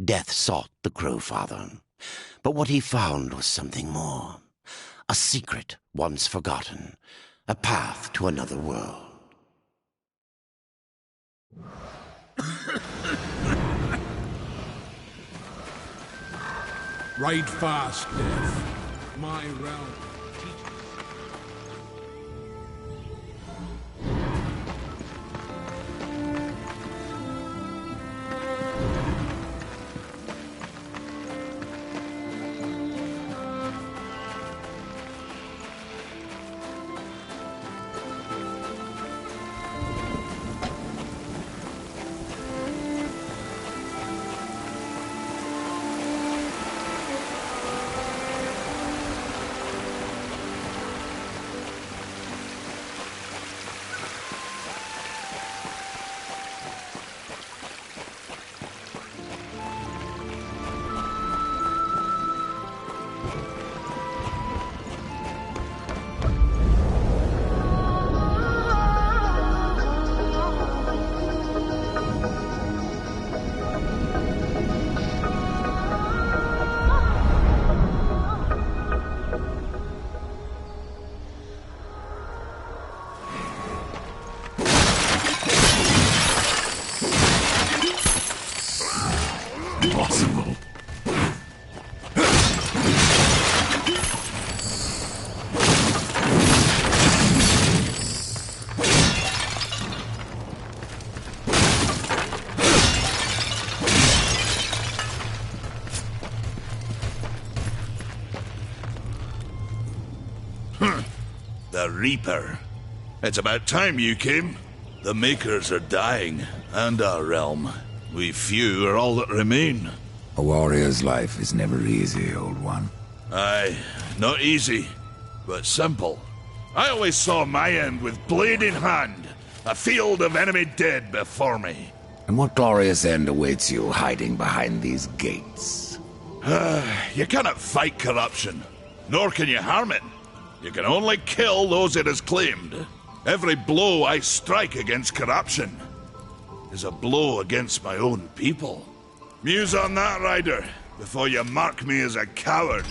Death sought the Crowfather, but what he found was something more. A secret once forgotten, a path to another world. Ride fast, Death. My realm. The Reaper. It's about time you came. The Makers are dying, and our realm. We few are all that remain. A warrior's life is never easy, old one. Aye, not easy, but simple. I always saw my end with blade in hand, a field of enemy dead before me. And what glorious end awaits you hiding behind these gates? You cannot fight corruption, nor can you harm it. You can only kill those it has claimed. Every blow I strike against corruption is a blow against my own people. Muse on that, Rider, before you mark me as a coward.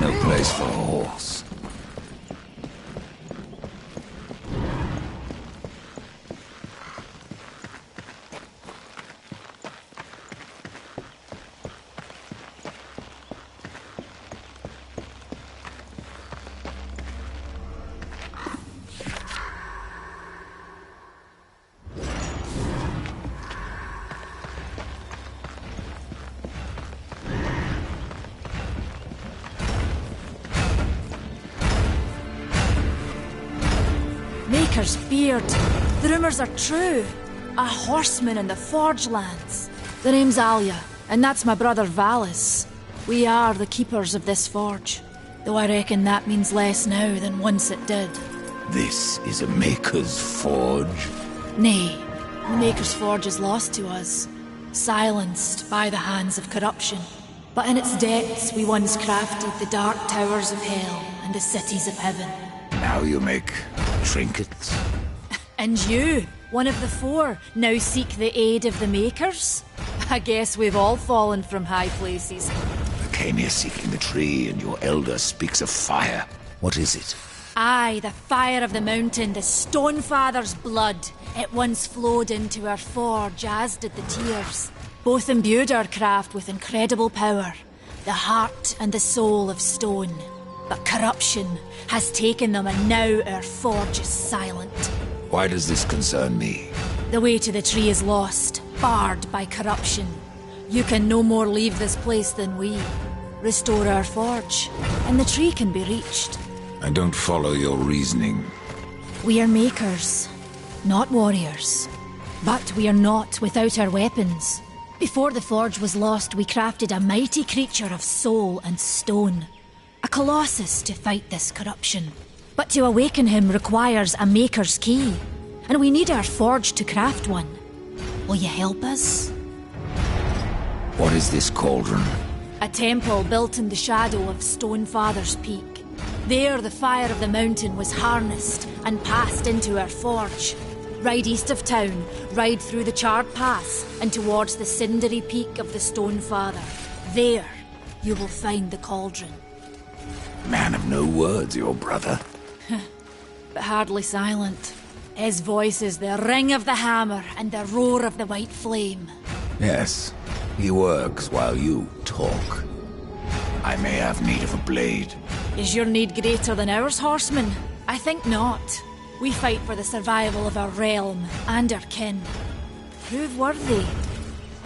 No place for a horse. Maker's beard. The rumors are true. A horseman in the Forge lands. The name's Alia, and that's my brother Valis. We are the keepers of this forge, though I reckon that means less now than once it did. This is a Maker's Forge? Nay, the Maker's Forge is lost to us, silenced by the hands of corruption. But in its depths we once crafted the dark towers of hell and the cities of heaven. Now you make trinkets? And you, one of the four, now seek the aid of the Makers? I guess we've all fallen from high places. I came here seeking the tree, and your elder speaks of fire. What is it? Aye, the fire of the mountain, the Stonefather's blood. It once flowed into our forge, as did the tears. Both imbued our craft with incredible power, the heart and the soul of stone. But corruption has taken them, and now our forge is silent. Why does this concern me? The way to the tree is lost, barred by corruption. You can no more leave this place than we. Restore our forge, and the tree can be reached. I don't follow your reasoning. We are makers, not warriors. But we are not without our weapons. before the forge was lost, we crafted a mighty creature of soul and stone. A colossus to fight this corruption. But to awaken him requires a maker's key, and we need our forge to craft one. Will you help us? What is this cauldron? A temple built in the shadow of Stonefather's Peak. There the fire of the mountain was harnessed and passed into our forge. Ride east of town, ride through the charred pass and towards the cindery peak of the Stonefather. There you will find the cauldron. Man of no words, your brother. But hardly silent. His voice is the ring of the hammer and the roar of the white flame. Yes, he works while you talk. I may have need of a blade. Is your need greater than ours, horseman? I think not. We fight for the survival of our realm and our kin. Prove worthy,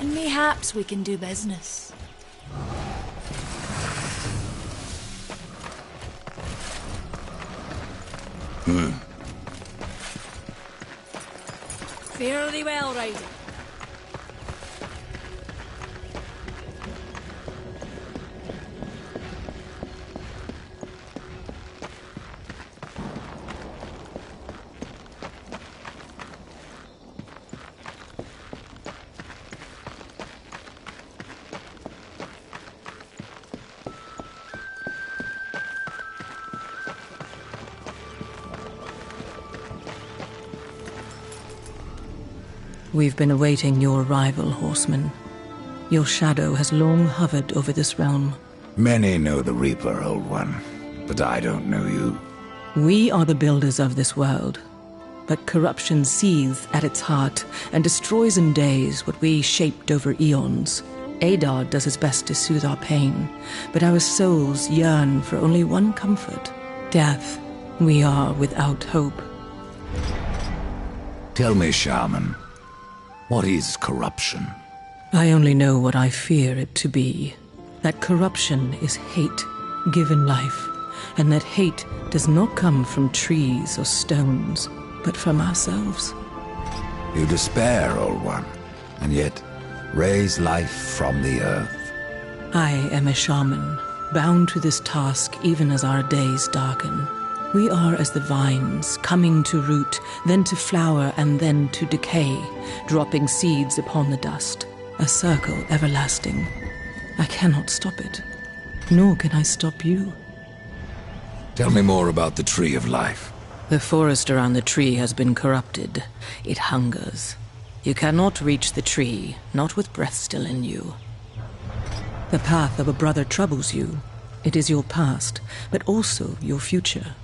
and mayhaps we can do business. Fare thee well, rider. We've been awaiting your arrival, horseman. Your shadow has long hovered over this realm. Many know the Reaper, old one, but I don't know you. We are the builders of this world, but corruption seethes at its heart and destroys in days what we shaped over eons. Adar does his best to soothe our pain, but our souls yearn for only one comfort: death. We are without hope. Tell me, shaman, what is corruption? I only know what I fear it to be. That corruption is hate given life, and that hate does not come from trees or stones, but from ourselves. You despair, old one, and yet raise life from the earth. I am a shaman, bound to this task even as our days darken. We are as the vines, coming to root, then to flower, and then to decay, dropping seeds upon the dust. A circle everlasting. I cannot stop it, nor can I stop you. Tell me more about the Tree of Life. The forest around the tree has been corrupted. It hungers. You cannot reach the tree, not with breath still in you. The path of a brother troubles you. It is your past, but also your future.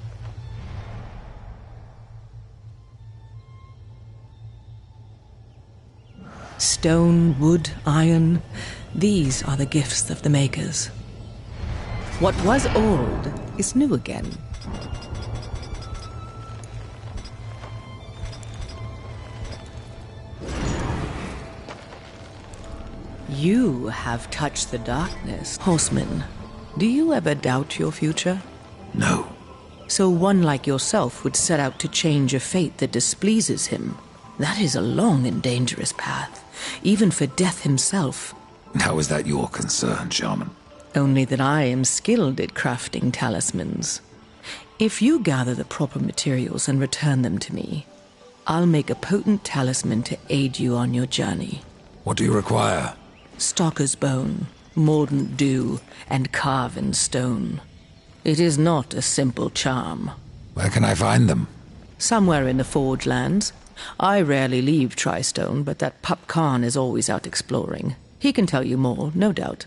Stone, wood, iron, these are the gifts of the makers. What was old is new again. You have touched the darkness, horseman. Do you ever doubt your future? No. So one like yourself would set out to change a fate that displeases him. That is a long and dangerous path, even for death himself. How is that your concern, shaman? Only that I am skilled at crafting talismans. If you gather the proper materials and return them to me, I'll make a potent talisman to aid you on your journey. What do you require? Stalker's bone, mordant dew, and carven stone. It is not a simple charm. Where can I find them? Somewhere in the Forge lands. I rarely leave Tristone, but that pup Khan is always out exploring. He can tell you more, no doubt.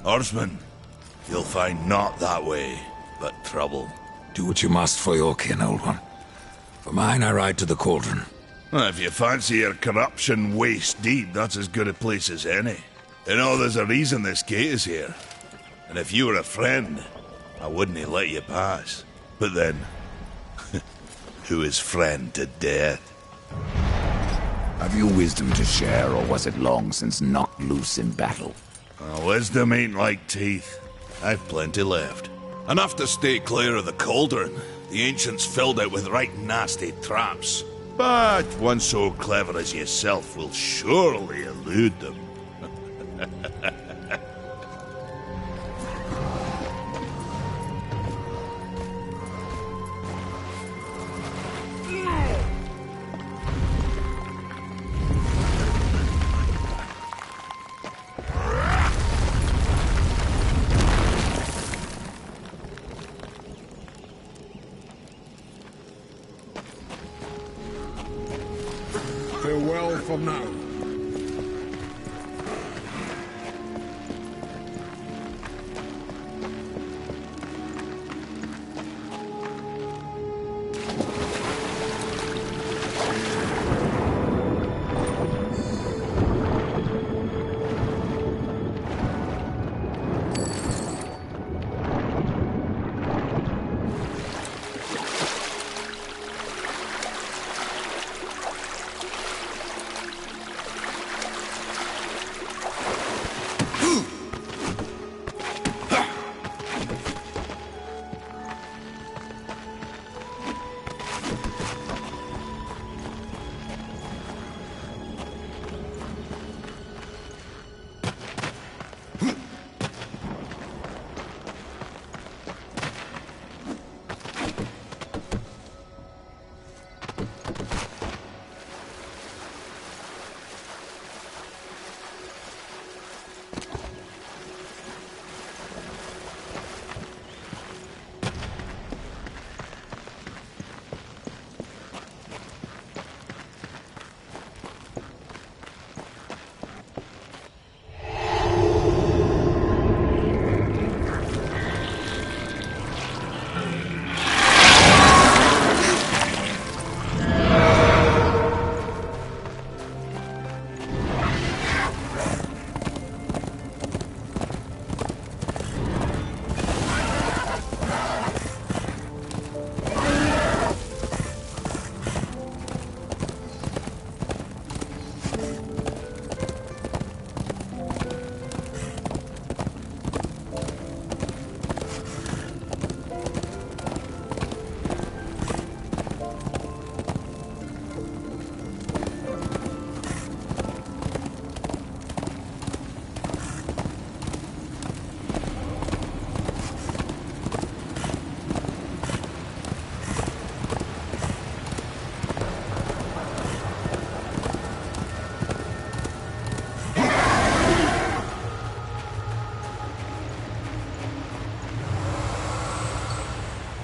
Horseman, you'll find not that way, but trouble. Do what you must for your kin, old one. For mine, I ride to the cauldron. Well, if you fancy your corruption waist deep, that's as good a place as any. You know, there's a reason this gate is here. And if you were a friend, I wouldn't let you pass. But then, who is friend to death? Have you wisdom to share, or was it long since knocked loose in battle? Wisdom ain't like teeth. I've plenty left. Enough to stay clear of the cauldron. The ancients filled it with right nasty traps. But one so clever as yourself will surely elude them. Farewell for now.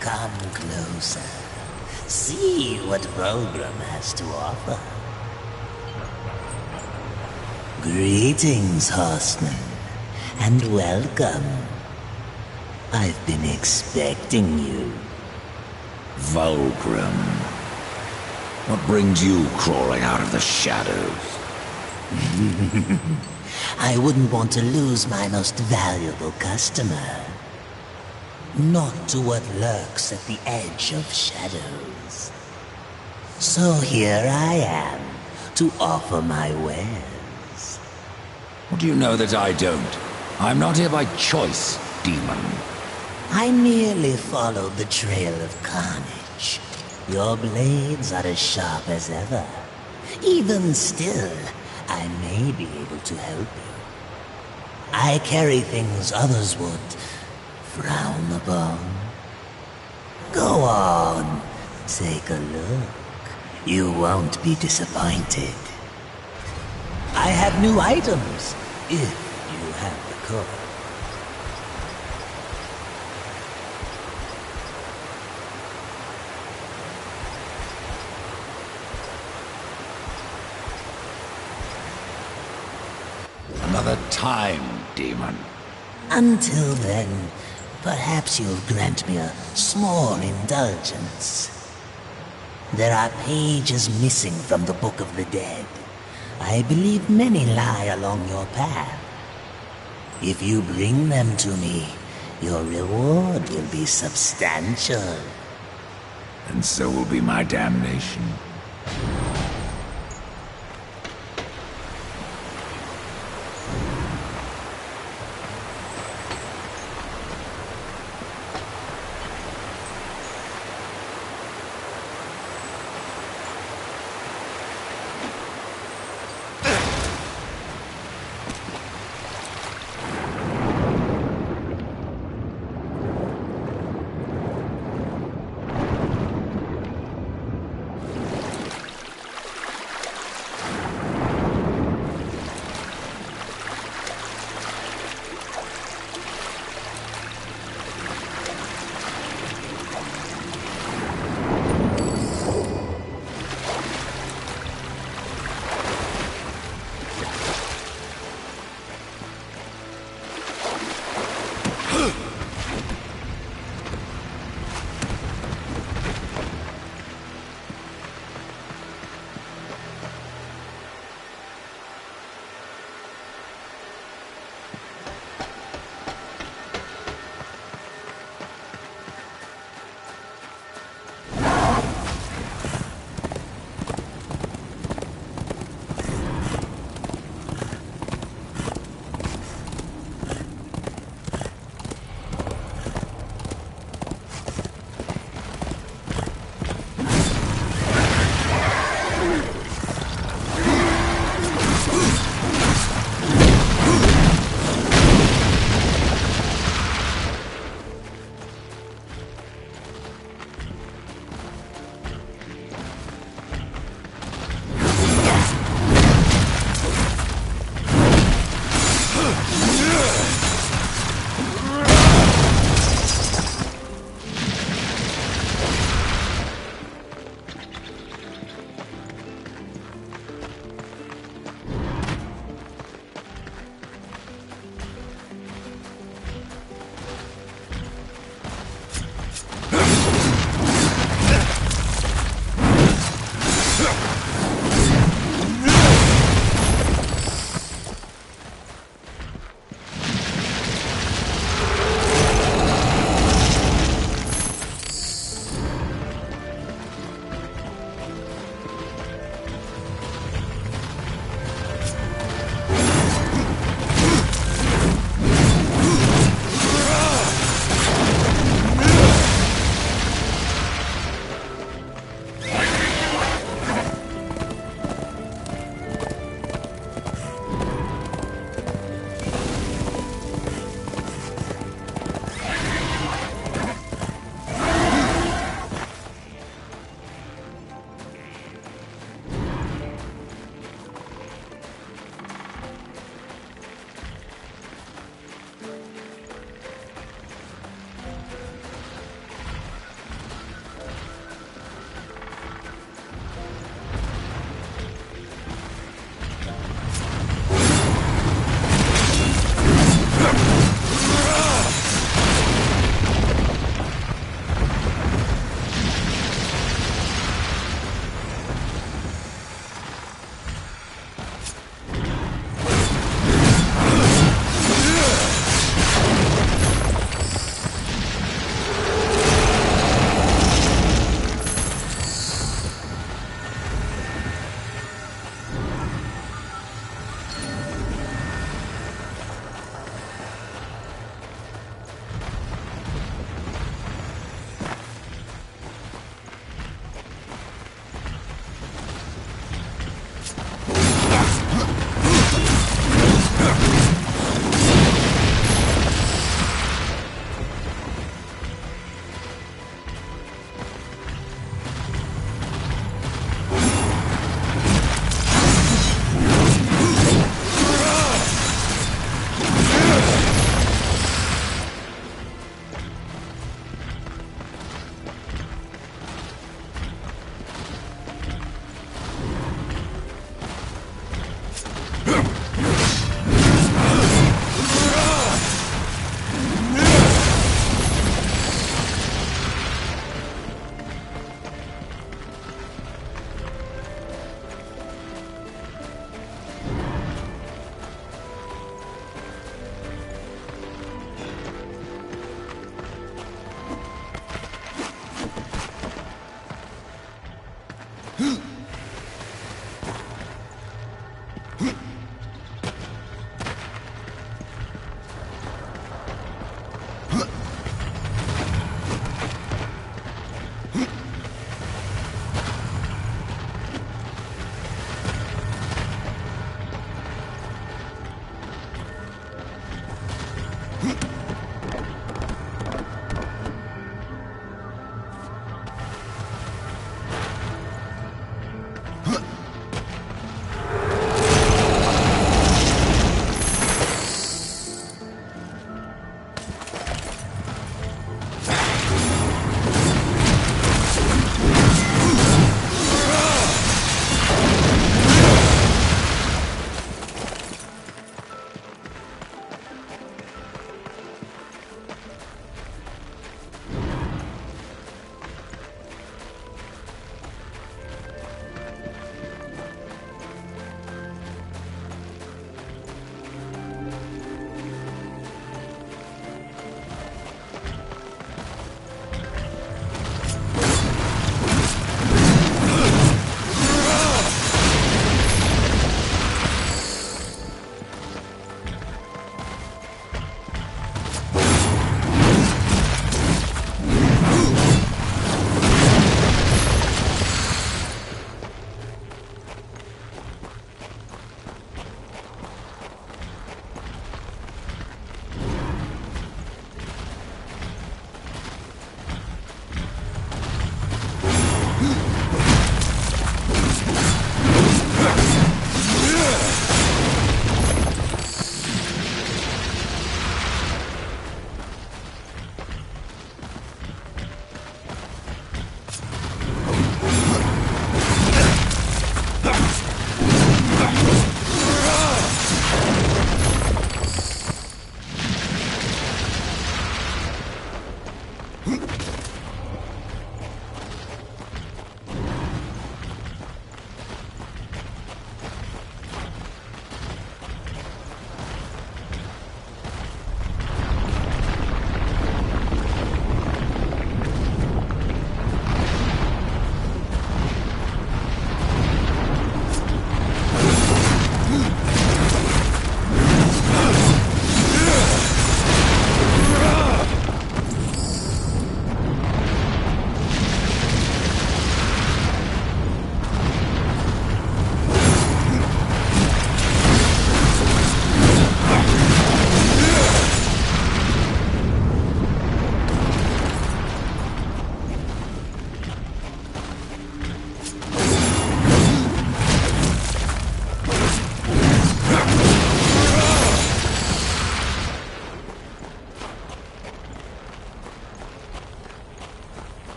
Come closer. See what Program has to offer. Greetings, horseman, and welcome. I've been expecting you. Vulgrim. What brings you crawling out of the shadows? I wouldn't want to lose my most valuable customer. Not to what lurks at the edge of shadows. So here I am, to offer my wares. What do you know that I don't? I'm not here by choice, demon. I merely followed the trail of carnage. Your blades are as sharp as ever. Even still, I may be able to help you. I carry things others would frown upon. Go on, take a look. You won't be disappointed. I have new items, if you have the coin. Another time, demon. Until then, perhaps you'll grant me a small indulgence. There are pages missing from the Book of the Dead. I believe many lie along your path. If you bring them to me, your reward will be substantial. And so will be my damnation.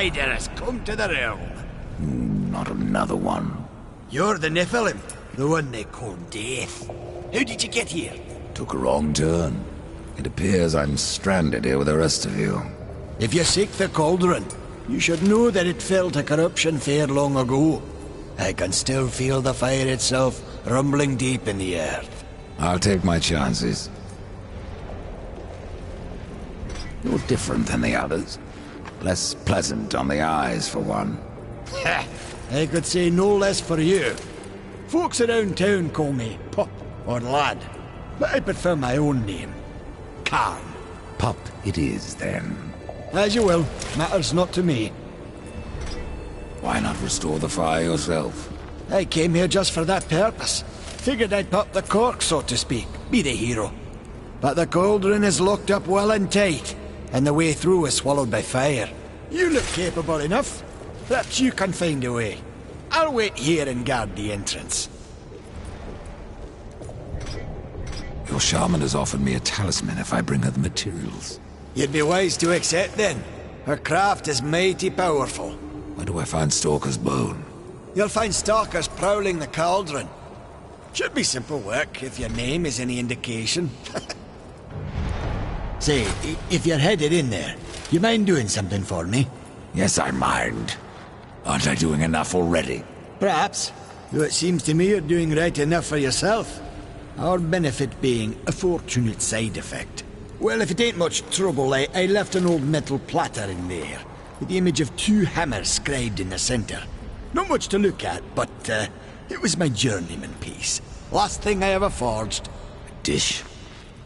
outsider has come to the realm. Not another one. You're the Nephilim, the one they call Death. How did you get here? Took a wrong turn. It appears I'm stranded here with the rest of you. If you seek the cauldron, you should know that it fell to corruption fair long ago. I can still feel the fire itself rumbling deep in the earth. I'll take my chances. You're different than the others. Less pleasant on the eyes, for one. I could say no less for you. Folks around town call me Pup or Lad, but I prefer my own name. Khan. Pup it is, then. As you will. Matters not to me. Why not restore the fire yourself? I came here just for that purpose. Figured I'd pop the cork, so to speak. Be the hero. But the cauldron is locked up well and tight, and the way through is swallowed by fire. You look capable enough. Perhaps you can find a way. I'll wait here and guard the entrance. Your shaman has offered me a talisman if I bring her the materials. You'd be wise to accept then. Her craft is mighty powerful. Where do I find Stalker's bone? You'll find stalkers prowling the cauldron. Should be simple work, if your name is any indication. Say, if you're headed in there, you mind doing something for me? Yes, I mind. Aren't I doing enough already? Perhaps. Though it seems to me you're doing right enough for yourself. Our benefit being a fortunate side effect. Well, if it ain't much trouble, I left an old metal platter in there, with the image of 2 hammers scribed in the center. Not much to look at, but it was my journeyman piece. Last thing I ever forged. A dish?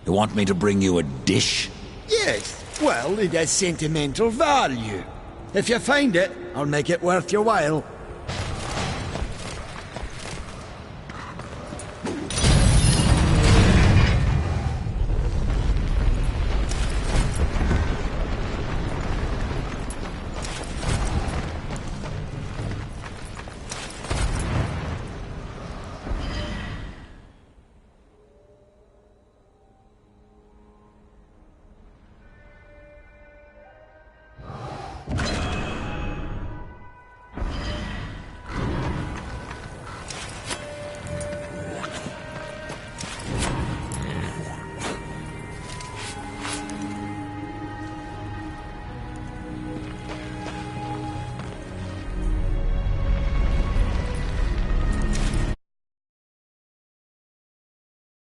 You want me to bring you a dish? Yes, well, it has sentimental value. If you find it, I'll make it worth your while.